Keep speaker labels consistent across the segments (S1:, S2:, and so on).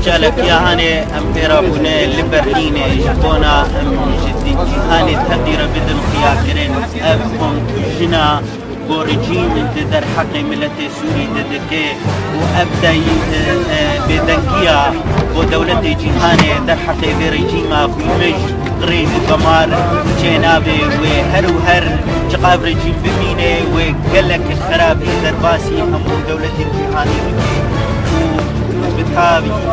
S1: جالك يا هاني أمبيرا بنا لبرلينة جبونا جدي هاني تهدير بدن قياكرين أفهم جنا بورجين در حق ملت سوري ددكي وأبدأ بدنكيا ودولة جهاني در حق برجيما بمج غريب بمار جنابي وهر جقاب رجيم بمينه وقلك الخرابي در باسي همو دولة جهاني بكي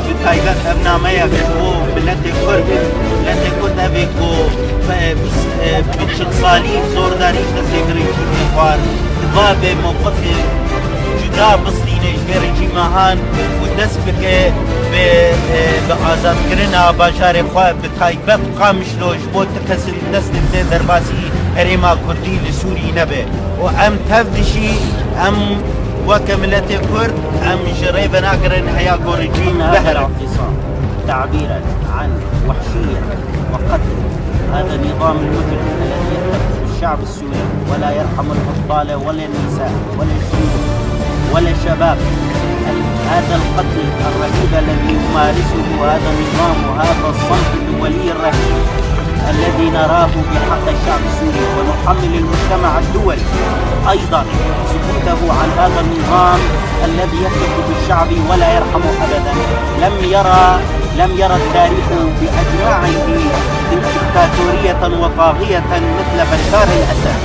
S1: بتايبات أبنامية بكو بلاتي كرد بلاتي كرد أبيكو بتشد صاليب زور داريش نسيقري جيم إخوار ضاب موقف جدا بسطينة جبير جيمهان ودس بك بآزاد كرنا باجار إخوار بتايبات قامشلوش بوت تكسل دست بده درباسي هريما كردي لسوري نبي وأم تفدشي أم وكملت كرد أم جريب ناقرن حياة رجيم بهر
S2: تعبيرا عن وحشية وقتل هذا النظام المجرم الذي يقتل الشعب السوري ولا يرحم الأطفال ولا النساء ولا الشيوخ ولا الشباب. هذا القتل الرهيب الذي يمارسه هذا النظام وهذا الصمت الدولي الرهيب الذي نراه بحق الشعب السوري، ونحمل المجتمع الدولي أيضا سكوته عن هذا النظام الذي يكتب بالشعب ولا يرحم أبدا. لم يرى التاريخ بأجمعه ديكتاتورية وطاغية مثل بشار الأسد.